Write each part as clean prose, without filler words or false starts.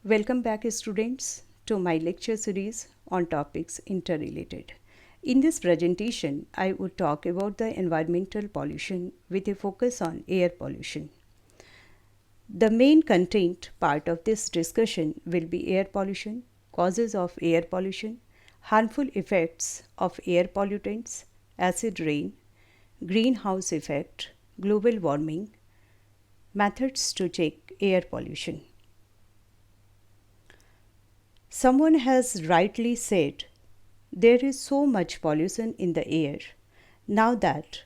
Welcome back, students, to my lecture series on topics interrelated. In this presentation, I would talk about the environmental pollution with a focus on air pollution. The main content part of this discussion will be air pollution, causes of air pollution, harmful effects of air pollutants, acid rain, greenhouse effect, global warming, methods to check air pollution. Someone has rightly said, there is so much pollution in the air now that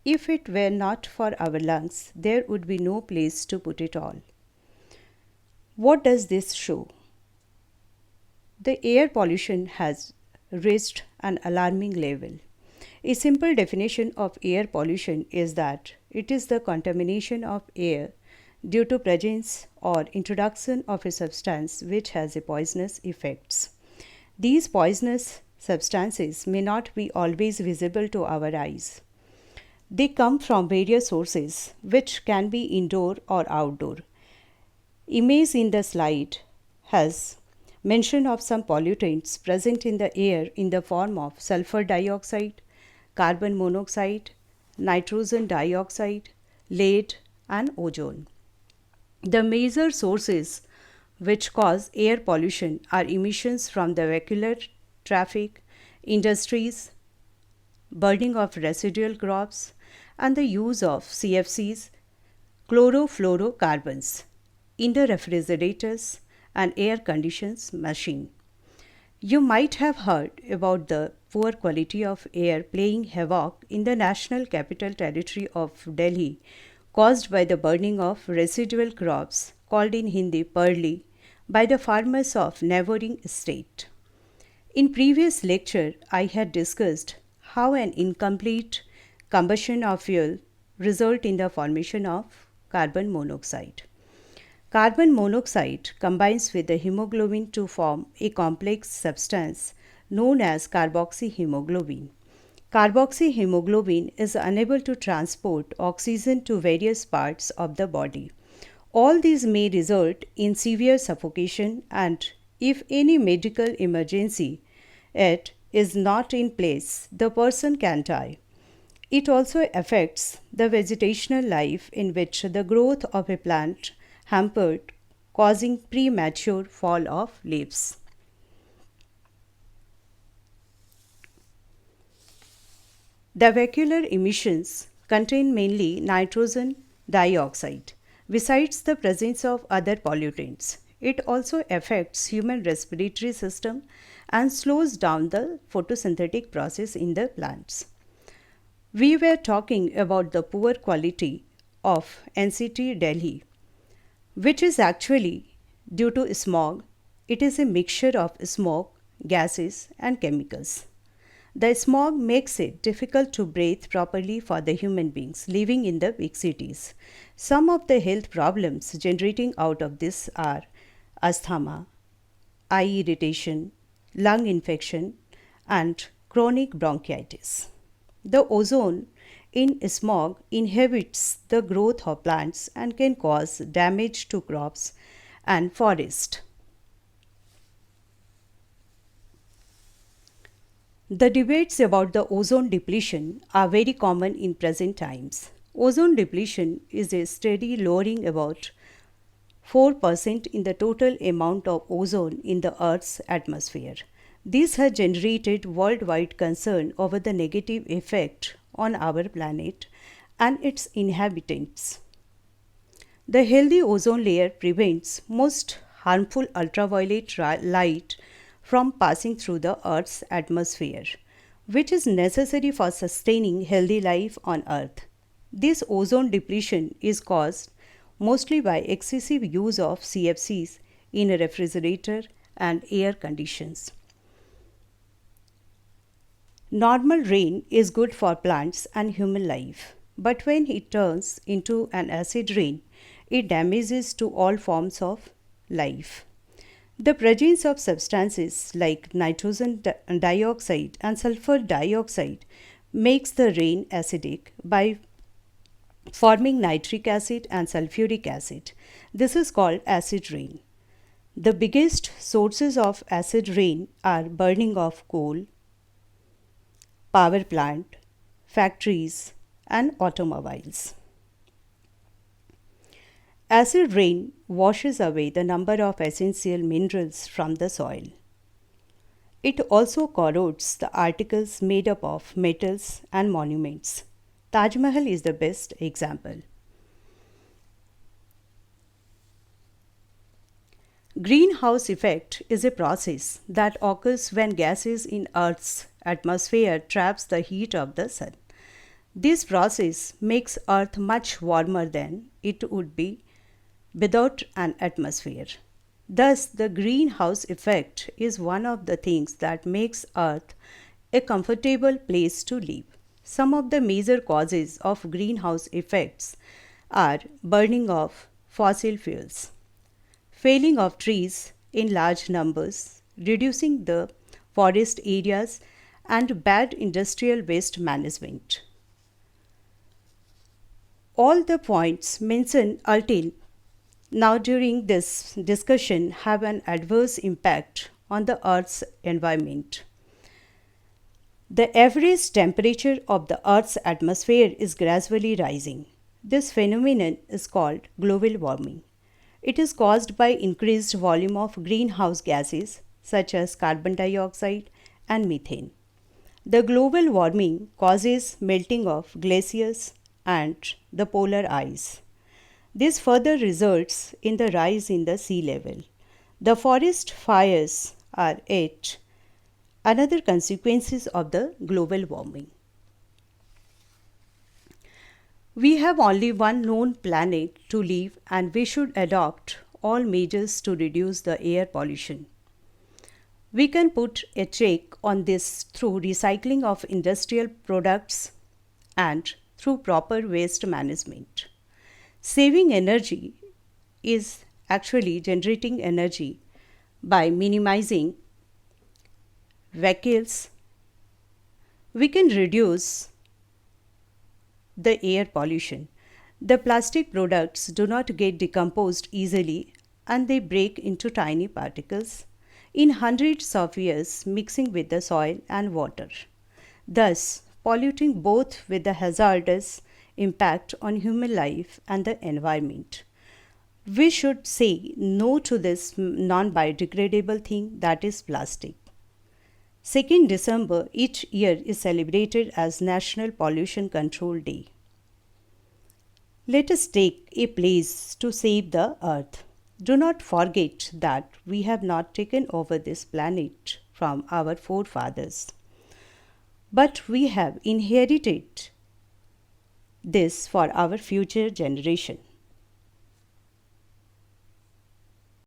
if it were not for our lungs, there would be no place to put it all. What does this show? The air pollution has reached an alarming level. A simple definition of air pollution is that it is the contamination of air due to presence or introduction of a substance which has a poisonous effects. These poisonous substances may not be always visible to our eyes. They come from various sources which can be indoor or outdoor. Image in the slide has mention of some pollutants present in the air in the form of sulfur dioxide, carbon monoxide, nitrogen dioxide, lead, and ozone. The major sources which cause air pollution are emissions from the vehicular traffic, industries, burning of residual crops, and the use of CFCs, chlorofluorocarbons, in the refrigerators and air conditions machine. You might have heard about the poor quality of air playing havoc in the National Capital Territory of Delhi caused by the burning of residual crops called in Hindi parli by the farmers of neighboring state. In previous lecture I had discussed how an incomplete combustion of fuel result in the formation of carbon monoxide. Carbon monoxide combines with the hemoglobin to form a complex substance known as carboxyhemoglobin. Carboxyhemoglobin is unable to transport oxygen to various parts of the body. All these may result in severe suffocation, and if any medical emergency it is not in place, the person can die. It also affects the vegetational life in which the growth of a plant hampered, causing premature fall of leaves. The vehicular emissions contain mainly nitrogen dioxide. Besides the presence of other pollutants, it also affects human respiratory system and slows down the photosynthetic process in the plants. We were talking about the poor quality of NCT Delhi, which is actually due to smog. It is a mixture of smoke, gases, and chemicals. The smog makes it difficult to breathe properly for the human beings living in the big cities. Some of the health problems generating out of this are asthma, eye irritation, lung infection, and chronic bronchitis. The ozone in smog inhibits the growth of plants and can cause damage to crops and forest. The debates about the ozone depletion are very common in present times. Ozone depletion is a steady lowering about 4% in the total amount of ozone in the Earth's atmosphere. This has generated worldwide concern over the negative effect on our planet and its inhabitants. The healthy ozone layer prevents most harmful ultraviolet light from passing through the Earth's atmosphere, which is necessary for sustaining healthy life on Earth. This ozone depletion is caused mostly by excessive use of CFCs in a refrigerator and air conditions. Normal rain is good for plants and human life, but when it turns into an acid rain, it damages to all forms of life. The presence of substances like nitrogen dioxide and sulfur dioxide makes the rain acidic by forming nitric acid and sulfuric acid. This is called acid rain. The biggest sources of acid rain are burning of coal, power plant, factories, and automobiles. Acid rain washes away the number of essential minerals from the soil. It also corrodes the articles made up of metals and monuments. Taj Mahal is the best example. Greenhouse effect is a process that occurs when gases in Earth's atmosphere traps the heat of the sun. This process makes Earth much warmer than it would be without an atmosphere. Thus, the greenhouse effect is one of the things that makes Earth a comfortable place to live. Some of the major causes of greenhouse effects are burning of fossil fuels, felling of trees in large numbers, reducing the forest areas, and bad industrial waste management. All the points mentioned until now during this discussion have an adverse impact on the Earth's environment. The average temperature of the Earth's atmosphere is gradually rising. This phenomenon is called global warming. It is caused by increased volume of greenhouse gases such as carbon dioxide and methane. The global warming causes melting of glaciers and the polar ice. This further results in the rise in the sea level. The forest fires are yet another consequences of the global warming. We have only one known planet to live and we should adopt all measures to reduce the air pollution. We can put a check on this through recycling of industrial products and through proper waste management. Saving energy is actually generating energy by minimizing vehicles. We can reduce the air pollution. The plastic products do not get decomposed easily and they break into tiny particles in hundreds of years, mixing with the soil and water, thus polluting both with the hazardous impact on human life and the environment. We should say no to this non biodegradable thing, that is plastic. 2nd December each year is celebrated as National Pollution Control Day. Let us take a place to save the earth. Do not forget that we have not taken over this planet from our forefathers, but we have inherited this for our future generation.